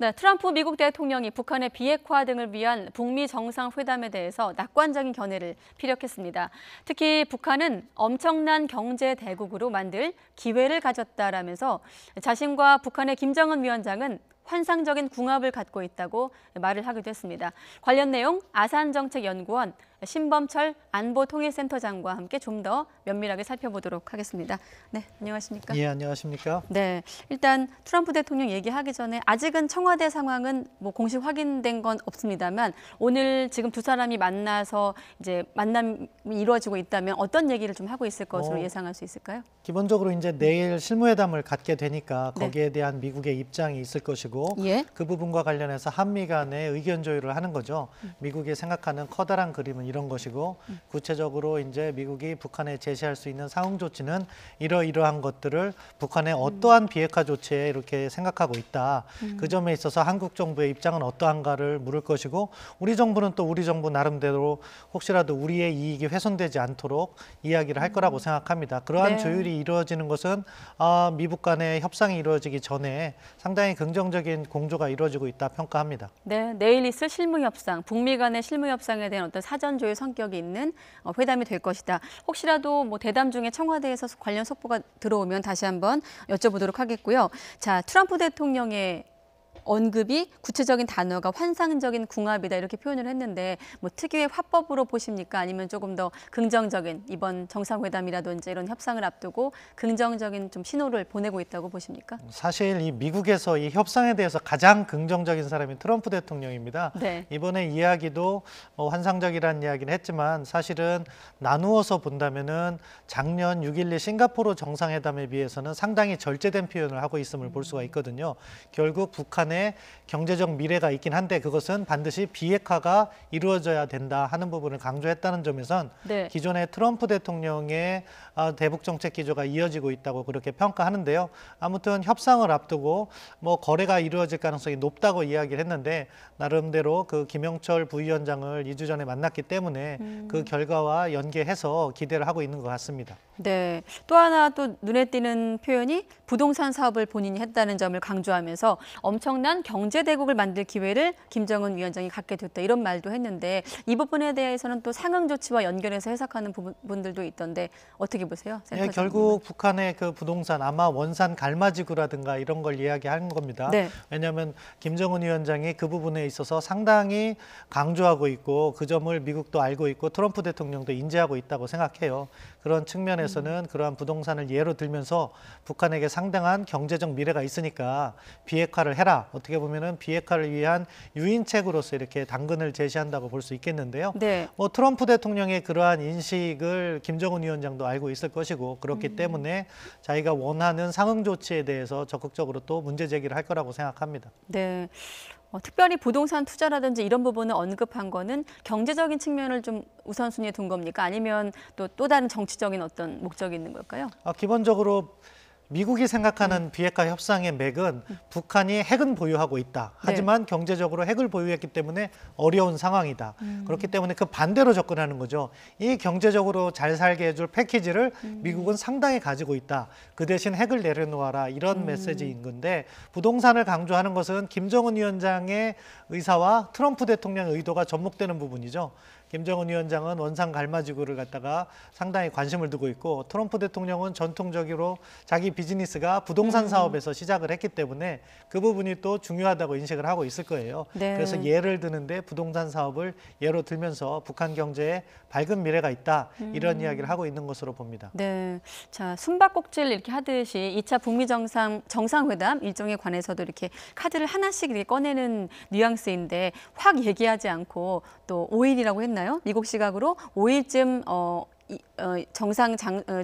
네, 트럼프 미국 대통령이 북한의 비핵화 등을 위한 북미 정상회담에 대해서 낙관적인 견해를 피력했습니다. 특히 북한은 엄청난 경제 대국으로 만들 기회를 가졌다라면서 자신과 북한의 김정은 위원장은 환상적인 궁합을 갖고 있다고 말을 하기도 했습니다. 관련 내용 아산정책연구원 신범철 안보통일센터장과 함께 좀 더 면밀하게 살펴보도록 하겠습니다. 네, 안녕하십니까? 예, 안녕하십니까? 네, 일단 트럼프 대통령 얘기하기 전에 아직은 청와대 상황은 뭐 공식 확인된 건 없습니다만 오늘 지금 두 사람이 만나서 이제 만남이 이루어지고 있다면 어떤 얘기를 좀 하고 있을 것으로 예상할 수 있을까요? 기본적으로 이제 내일 실무회담을 갖게 되니까 거기에 대한 미국의 입장이 있을 것이고 그 부분과 관련해서 한미 간의 의견 조율을 하는 거죠. 미국이 생각하는 커다란 그림은 이런 것이고 구체적으로 이제 미국이 북한에 제시할 수 있는 상응 조치는 이러이러한 것들을 북한의 어떠한 비핵화 조치에 이렇게 생각하고 있다. 그 점에 있어서 한국 정부의 입장은 어떠한가를 물을 것이고 우리 정부는 또 우리 정부 나름대로 혹시라도 우리의 이익이 훼손되지 않도록 이야기를 할 거라고 생각합니다. 그러한 조율이 이루어지는 것은 미북 간의 협상이 이루어지기 전에 상당히 긍정적인 공조가 이루어지고 있다 평가합니다. 네, 내일 있을 실무협상, 북미 간의 실무협상에 대한 어떤 사전 조율 성격이 있는 회담이 될 것이다. 혹시라도 뭐 대담 중에 청와대에서 관련 속보가 들어오면 다시 한번 여쭤보도록 하겠고요. 자, 트럼프 대통령의 언급이 구체적인 단어가 환상적인 궁합이다 이렇게 표현을 했는데 뭐 특유의 화법으로 보십니까? 아니면 조금 더 긍정적인 이번 정상회담이라든지 이런 협상을 앞두고 긍정적인 좀 신호를 보내고 있다고 보십니까? 사실 이 미국에서 이 협상에 대해서 가장 긍정적인 사람이 트럼프 대통령입니다. 네. 이번에 이야기도 환상적이라는 이야기는 했지만 사실은 나누어서 본다면은 작년 6.12 싱가포르 정상회담에 비해서는 상당히 절제된 표현을 하고 있음을 볼 수가 있거든요. 결국 북한의 경제적 미래가 있긴 한데 그것은 반드시 비핵화가 이루어져야 된다 하는 부분을 강조했다는 점에선 기존의 트럼프 대통령의 대북 정책 기조가 이어지고 있다고 그렇게 평가하는데요. 아무튼 협상을 앞두고 뭐 거래가 이루어질 가능성이 높다고 이야기를 했는데 나름대로 그 김영철 부위원장을 2주 전에 만났기 때문에 그 결과와 연계해서 기대를 하고 있는 것 같습니다. 네, 또 하나 또 눈에 띄는 표현이 부동산 사업을 본인이 했다는 점을 강조하면서 엄청난 경제 대국을 만들 기회를 김정은 위원장이 갖게 됐다 이런 말도 했는데 이 부분에 대해서는 또 상응 조치와 연결해서 해석하는 부분들도 있던데 어떻게 보세요? 예, 결국 북한의 그 부동산 아마 원산 갈마지구라든가 이런 걸 이야기하는 겁니다. 왜냐하면 김정은 위원장이 그 부분에 있어서 상당히 강조하고 있고 그 점을 미국도 알고 있고 트럼프 대통령도 인지하고 있다고 생각해요. 그런 측면에서는 그러한 부동산을 예로 들면서 북한에게 상당한 경제적 미래가 있으니까 비핵화를 해라. 어떻게 보면은 비핵화를 위한 유인책으로서 이렇게 당근을 제시한다고 볼 수 있겠는데요. 뭐 트럼프 대통령의 그러한 인식을 김정은 위원장도 알고 있을 것이고 그렇기 때문에 자기가 원하는 상응 조치에 대해서 적극적으로 또 문제 제기를 할 거라고 생각합니다. 네. 특별히 부동산 투자라든지 이런 부분을 언급한 거는 경제적인 측면을 좀 우선순위에 둔 겁니까? 아니면 또 다른 정치적인 어떤 목적이 있는 걸까요? 기본적으로 미국이 생각하는 비핵화 협상의 맥은 북한이 핵은 보유하고 있다. 하지만 경제적으로 핵을 보유했기 때문에 어려운 상황이다. 그렇기 때문에 그 반대로 접근하는 거죠. 이 경제적으로 잘 살게 해줄 패키지를 미국은 상당히 가지고 있다. 그 대신 핵을 내려놓아라. 이런 메시지인 건데 부동산을 강조하는 것은 김정은 위원장의 의사와 트럼프 대통령의 의도가 접목되는 부분이죠. 김정은 위원장은 원산 갈마지구를 갖다가 상당히 관심을 두고 있고 트럼프 대통령은 전통적으로 자기 비즈니스가 부동산 사업에서 시작을 했기 때문에 그 부분이 또 중요하다고 인식을 하고 있을 거예요. 그래서 예를 드는데 부동산 사업을 예로 들면서 북한 경제에 밝은 미래가 있다. 이런 이야기를 하고 있는 것으로 봅니다. 네, 자 숨바꼭질 이렇게 하듯이 2차 북미 정상회담 일정에 관해서도 이렇게 카드를 하나씩 이렇게 꺼내는 뉘앙스인데 확 얘기하지 않고 또 5일이라고 했나요? 미국 시각으로 5일쯤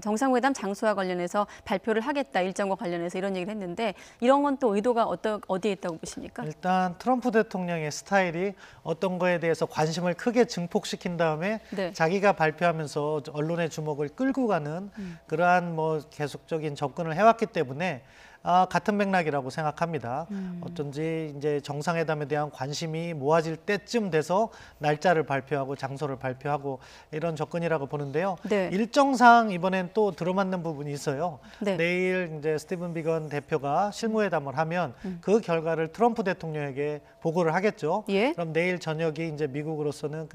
정상회담 장소와 관련해서 발표를 하겠다 일정과 관련해서 이런 얘기를 했는데 이런 건 또 의도가 어디에 있다고 보십니까? 일단 트럼프 대통령의 스타일이 어떤 거에 대해서 관심을 크게 증폭시킨 다음에 자기가 발표하면서 언론의 주목을 끌고 가는 그러한 뭐 계속적인 접근을 해왔기 때문에 같은 맥락이라고 생각합니다. 어쩐지 이제 정상회담에 대한 관심이 모아질 때쯤 돼서 날짜를 발표하고 장소를 발표하고 이런 접근이라고 보는데요. 네. 일정상 이번엔 또 들어맞는 부분이 있어요. 네. 내일 이제 스티븐 비건 대표가 실무회담을 하면 그 결과를 트럼프 대통령에게 보고를 하겠죠. 예. 그럼 내일 저녁이 이제 미국으로서는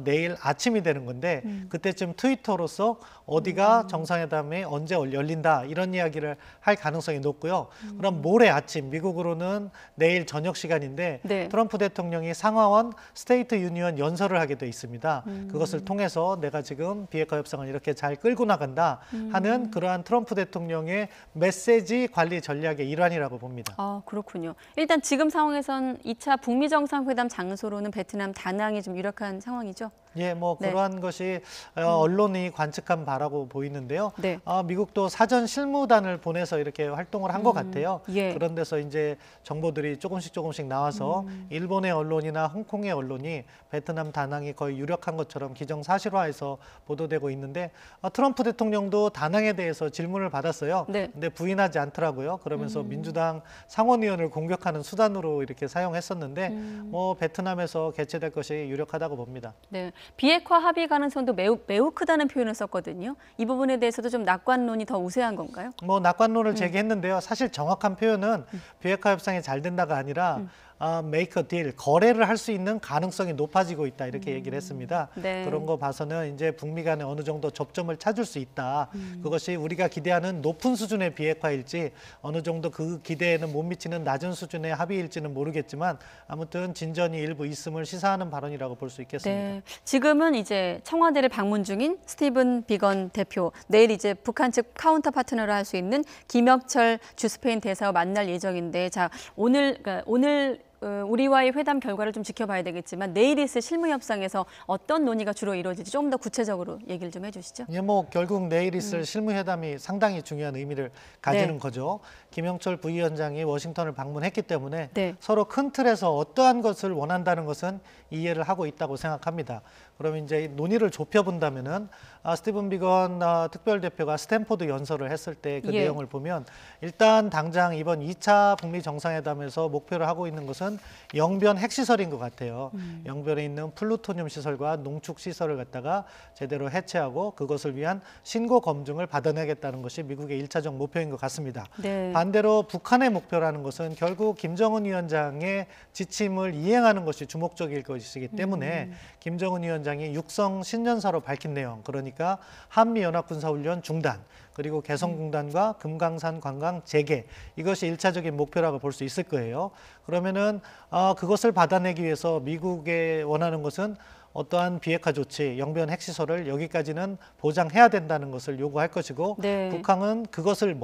내일 아침이 되는 건데 그때쯤 트위터로서 어디가 정상회담이 언제 열린다 이런 이야기를 할 가능성이 높고요. 그럼 모레 아침 미국으로는 내일 저녁 시간인데 네. 트럼프 대통령이 상하원 스테이트 유니언 연설을 하게 돼 있습니다. 그것을 통해서 내가 지금 비핵화 협상을 이렇게 잘 끌고 나간다 하는 그러한 트럼프 대통령의 메시지 관리 전략의 일환이라고 봅니다. 아, 그렇군요. 일단 지금 상황에선 2차 북미 정상회담 장소로는 베트남 다낭이 좀 유력한 상황이죠. 예, 뭐 네. 그러한 것이 언론이 관측한 바라고 보이는데요. 네. 미국도 사전 실무단을 보내서 이렇게 활동을 한 것 같아요. 예. 그런 데서 이제 정보들이 조금씩 나와서 일본의 언론이나 홍콩의 언론이 베트남 다낭이 거의 유력한 것처럼 기정사실화해서 보도되고 있는데 트럼프 대통령도 다낭에 대해서 질문을 받았어요. 네. 근데 부인하지 않더라고요. 그러면서 민주당 상원의원을 공격하는 수단으로 이렇게 사용했었는데 뭐 베트남에서 개최될 것이 유력하다고 봅니다. 네. 비핵화 합의 가능성도 매우 크다는 표현을 썼거든요. 이 부분에 대해서도 좀 낙관론이 더 우세한 건가요? 뭐 낙관론을 제기했는데요. 사실 정확한 표현은 비핵화 협상이 잘 된다가 아니라 make a deal, 거래를 할 수 있는 가능성이 높아지고 있다 이렇게 얘기를 했습니다. 네. 그런 거 봐서는 이제 북미 간에 어느 정도 접점을 찾을 수 있다. 그것이 우리가 기대하는 높은 수준의 비핵화일지 어느 정도 그 기대에는 못 미치는 낮은 수준의 합의일지는 모르겠지만 아무튼 진전이 일부 있음을 시사하는 발언이라고 볼 수 있겠습니다. 네. 지금은 이제 청와대를 방문 중인 스티븐 비건 대표, 내일 이제 북한 측 카운터 파트너를 할 수 있는 김혁철 주스페인 대사와 만날 예정인데, 자, 오늘 우리와의 회담 결과를 좀 지켜봐야 되겠지만 내일 있을 실무 협상에서 어떤 논의가 주로 이루어질지 좀 더 구체적으로 얘기를 좀 해주시죠. 예, 뭐 결국 내일 있을 실무회담이 상당히 중요한 의미를 가지는 네. 거죠. 김영철 부위원장이 워싱턴을 방문했기 때문에 네. 서로 큰 틀에서 어떠한 것을 원한다는 것은 이해를 하고 있다고 생각합니다. 그러면 이제 논의를 좁혀본다면은 스티븐 비건 특별대표가 스탠포드 연설을 했을 때 그 예. 내용을 보면 일단 당장 이번 2차 북미 정상회담에서 목표를 하고 있는 것은 영변 핵시설인 것 같아요. 영변에 있는 플루토늄 시설과 농축 시설을 갖다가 제대로 해체하고 그것을 위한 신고 검증을 받아내겠다는 것이 미국의 1차적 목표인 것 같습니다. 네. 반대로 북한의 목표라는 것은 결국 김정은 위원장의 지침을 이행하는 것이 주목적일 것이기 때문에 김정은 위원장이 육성 신년사로 밝힌 내용, 그러니까 한미연합군사훈련 중단, 그리고 개성공단과 금강산 관광 재개, 이것이 1차적인 목표라고 볼 수 있을 거예요. 그러면은 그것을 받아내기 위해서 미국에 원하는 것은 어떠한 비핵화 조치, 영변 핵시설을 여기까지는 보장해야 된다는 것을 요구할 것이고 네. 북한은 그것을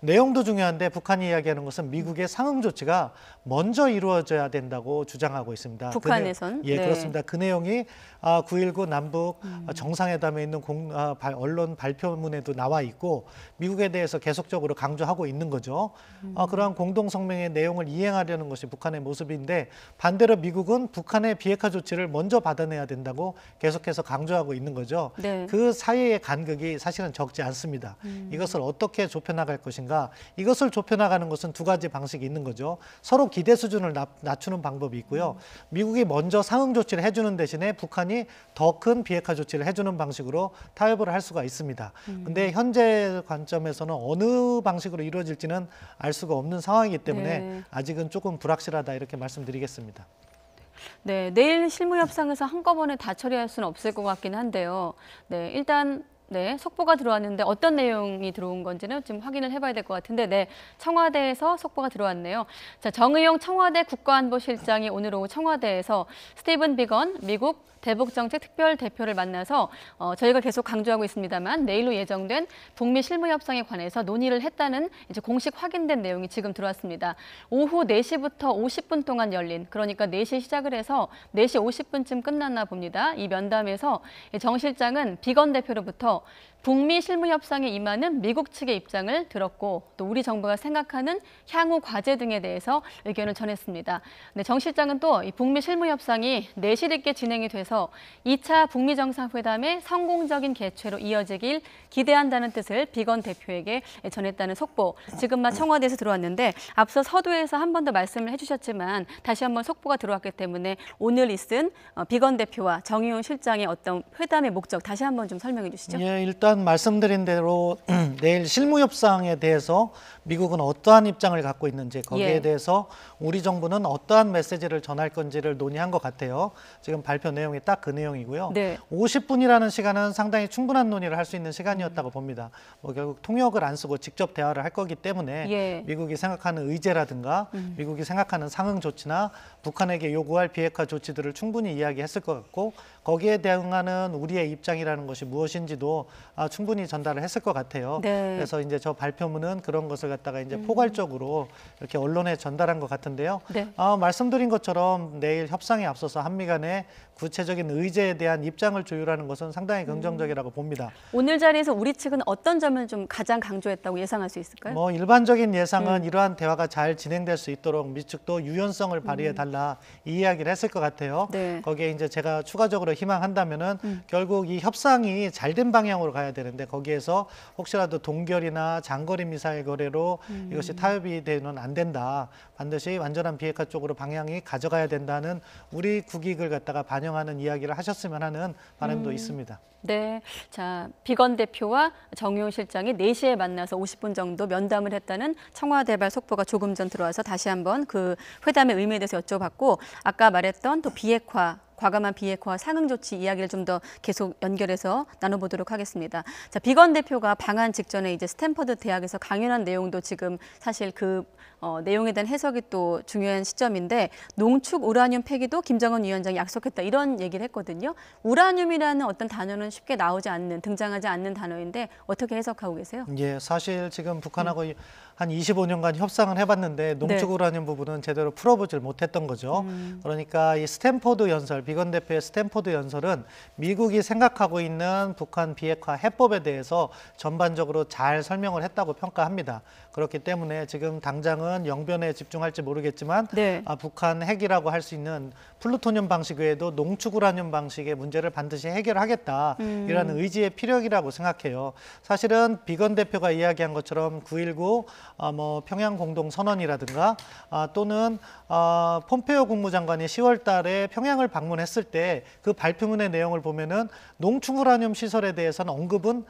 내용도 중요한데 북한이 이야기하는 것은 미국의 상응 조치가 먼저 이루어져야 된다고 주장하고 있습니다. 북한에선? 예, 네. 그렇습니다. 그 내용이 9.19 남북 정상회담에 있는 언론 발표문에도 나와 있고 미국에 대해서 계속적으로 강조하고 있는 거죠. 그러한 공동성명의 내용을 이행하려는 것이 북한의 모습인데 반대로 미국은 북한의 비핵화 조치를 먼저 받아내야 된다고 계속해서 강조하고 있는 거죠. 네. 그 사이의 간극이 사실은 적지 않습니다. 이것을 어떻게 좁혀나갈 것인가, 이것을 좁혀나가는 것은 두 가지 방식이 있는 거죠. 서로 기대 수준을 낮추는 방법이 있고요. 미국이 먼저 상응 조치를 해주는 대신에 북한이 더 큰 비핵화 조치를 해주는 방식으로 타협을 할 수가 있습니다. 근데 현재 관점에서는 어느 방식으로 이루어질지는 알 수가 없는 상황이기 때문에 네. 아직은 조금 불확실하다 이렇게 말씀드리겠습니다. 네, 내일 실무 협상에서 한꺼번에 다 처리할 수는 없을 것 같긴 한데요. 네, 일단 속보가 들어왔는데 어떤 내용이 들어온 건지는 좀 확인을 해봐야 될 것 같은데, 청와대에서 속보가 들어왔네요. 자, 정의용 청와대 국가안보실장이 오늘 오후 청와대에서 스티븐 비건 미국 대북정책 특별대표를 만나서 저희가 계속 강조하고 있습니다만 내일로 예정된 북미 실무 협상에 관해서 논의를 했다는 이제 공식 확인된 내용이 지금 들어왔습니다. 오후 4시부터 50분 동안 열린, 그러니까 4시 시작을 해서 4시 50분쯤 끝났나 봅니다. 이 면담에서 정 실장은 비건 대표로부터 북미 실무 협상에 임하는 미국 측의 입장을 들었고 또 우리 정부가 생각하는 향후 과제 등에 대해서 의견을 전했습니다. 네, 정 실장은 또 이 북미 실무 협상이 내실 있게 진행이 돼서 2차 북미 정상회담의 성공적인 개최로 이어지길 기대한다는 뜻을 비건 대표에게 전했다는 속보, 지금 막 청와대에서 들어왔는데 앞서 서두에서 한 번 더 말씀을 해주셨지만 다시 한번 속보가 들어왔기 때문에 오늘 있은 비건 대표와 정의용 실장의 어떤 회담의 목적 다시 한번 좀 설명해 주시죠. 예, 일단 말씀드린 대로 내일 실무 협상에 대해서 미국은 어떠한 입장을 갖고 있는지 거기에 예. 대해서 우리 정부는 어떠한 메시지를 전할 건지를 논의한 것 같아요. 지금 발표 내용이 딱 그 내용이고요. 네. 50분이라는 시간은 상당히 충분한 논의를 할 수 있는 시간이었다고 봅니다. 뭐 결국 통역을 안 쓰고 직접 대화를 할 거기 때문에 예. 미국이 생각하는 의제라든가 미국이 생각하는 상응 조치나 북한에게 요구할 비핵화 조치들을 충분히 이야기했을 것 같고 거기에 대응하는 우리의 입장이라는 것이 무엇인지도 충분히 전달을 했을 것 같아요. 네. 그래서 이제 저 발표문은 그런 것을 갖다가 이제 포괄적으로 이렇게 언론에 전달한 것 같은데요. 네. 말씀드린 것처럼 내일 협상에 앞서서 한미 간의 구체적인 의제에 대한 입장을 조율하는 것은 상당히 긍정적이라고 봅니다. 오늘 자리에서 우리 측은 어떤 점을 좀 가장 강조했다고 예상할 수 있을까요? 뭐 일반적인 예상은 이러한 대화가 잘 진행될 수 있도록 미측도 유연성을 발휘해 달라 이 이야기를 했을 것 같아요. 네. 거기에 이제 제가 추가적으로 희망한다면은 결국 이 협상이 잘된 방향으로 가야 되는데 거기에서 혹시라도 동결이나 장거리 미사일 거래로 이것이 타협이 되면 안 된다. 반드시 완전한 비핵화 쪽으로 방향이 가져가야 된다는 우리 국익을 갖다가 반영하는 이야기를 하셨으면 하는 바람도 있습니다. 네, 자 비건 대표와 정의용 실장이 4시에 만나서 50분 정도 면담을 했다는 청와대발 속보가 조금 전 들어와서 다시 한번 그 회담의 의미에 대해서 여쭤봤고 아까 말했던 또 비핵화 과감한 비핵화 상응 조치 이야기를 좀 더 계속 연결해서 나눠보도록 하겠습니다. 자, 비건 대표가 방한 직전에 이제 스탠퍼드 대학에서 강연한 내용도 지금 사실 그 내용에 대한 해석이 또 중요한 시점인데 농축 우라늄 폐기도 김정은 위원장이 약속했다 이런 얘기를 했거든요. 우라늄이라는 어떤 단어는 쉽게 나오지 않는 등장하지 않는 단어인데 어떻게 해석하고 계세요? 예, 사실 지금 북한하고 한 25년간 협상을 해봤는데 농축 우라늄 부분은 제대로 풀어보질 못했던 거죠. 그러니까 이 스탠포드 연설, 비건 대표의 스탠포드 연설은 미국이 생각하고 있는 북한 비핵화 해법에 대해서 전반적으로 잘 설명을 했다고 평가합니다. 그렇기 때문에 지금 당장은 영변에 집중할지 모르겠지만 네. 북한 핵이라고 할 수 있는 플루토늄 방식 외에도 농축 우라늄 방식의 문제를 반드시 해결하겠다. 이라는 의지의 피력이라고 생각해요. 사실은 비건 대표가 이야기한 것처럼 9.19 뭐 평양 공동 선언이라든가 또는 폼페이오 국무장관이 10월 달에 평양을 방문했을 때 그 발표문의 내용을 보면은 농축 우라늄 시설에 대해서는 언급은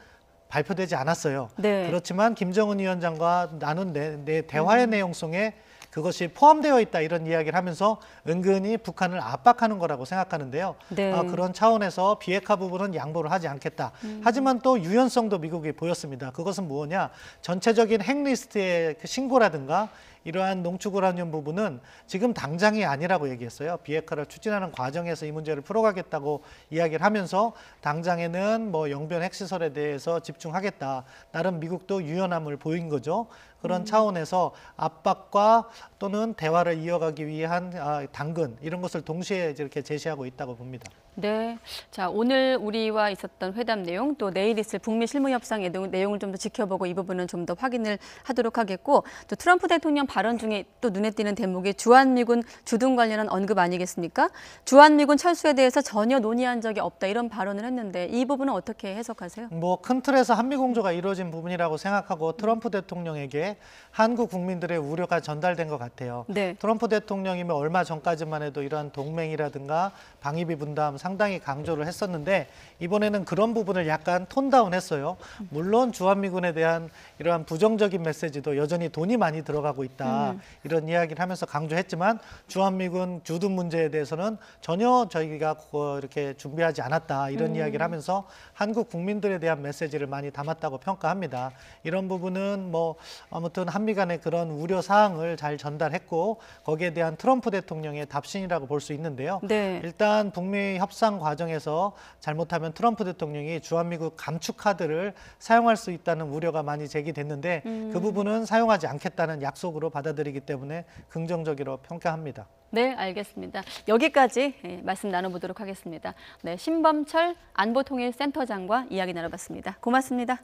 발표되지 않았어요. 네. 그렇지만 김정은 위원장과 나눈 내 대화의 내용 속에 그것이 포함되어 있다 이런 이야기를 하면서 은근히 북한을 압박하는 거라고 생각하는데요. 네. 그런 차원에서 비핵화 부분은 양보를 하지 않겠다. 하지만 또 유연성도 미국이 보였습니다. 그것은 뭐냐? 전체적인 핵리스트의 그 신고라든가 이러한 농축 우라늄 부분은 지금 당장이 아니라고 얘기했어요. 비핵화를 추진하는 과정에서 이 문제를 풀어가겠다고 이야기를 하면서 당장에는 뭐 영변 핵시설에 대해서 집중하겠다. 나름 미국도 유연함을 보인 거죠. 그런 차원에서 압박과 또는 대화를 이어가기 위한 당근 이런 것을 동시에 이렇게 제시하고 있다고 봅니다. 네, 자 오늘 우리와 있었던 회담 내용 또 내일 있을 북미 실무 협상의 내용을 좀 더 지켜보고 이 부분은 좀 더 확인을 하도록 하겠고 또 트럼프 대통령 발언 중에 또 눈에 띄는 대목이 주한미군 주둔 관련한 언급 아니겠습니까? 주한미군 철수에 대해서 전혀 논의한 적이 없다 이런 발언을 했는데 이 부분은 어떻게 해석하세요? 뭐 큰 틀에서 한미 공조가 이루어진 부분이라고 생각하고 트럼프 대통령에게 한국 국민들의 우려가 전달된 것 같아요. 네. 트럼프 대통령이면 얼마 전까지만 해도 이러한 동맹이라든가 방위비 분담 상당히 강조를 했었는데 이번에는 그런 부분을 약간 톤다운했어요. 물론 주한미군에 대한 이러한 부정적인 메시지도 여전히 돈이 많이 들어가고 있다. 이런 이야기를 하면서 강조했지만 주한미군 주둔 문제에 대해서는 전혀 저희가 이렇게 준비하지 않았다. 이런 이야기를 하면서 한국 국민들에 대한 메시지를 많이 담았다고 평가합니다. 이런 부분은 뭐 아무튼 한미 간의 그런 우려 사항을 잘 전달했고 거기에 대한 트럼프 대통령의 답신이라고 볼 수 있는데요. 네. 일단 북미 협상 과정에서 잘못하면 트럼프 대통령이 주한미군 감축 카드를 사용할 수 있다는 우려가 많이 제기됐는데 그 부분은 사용하지 않겠다는 약속으로 받아들이기 때문에 긍정적으로 평가합니다. 네, 알겠습니다. 여기까지 말씀 나눠보도록 하겠습니다. 네, 신범철 안보통일센터장과 이야기 나눠봤습니다. 고맙습니다.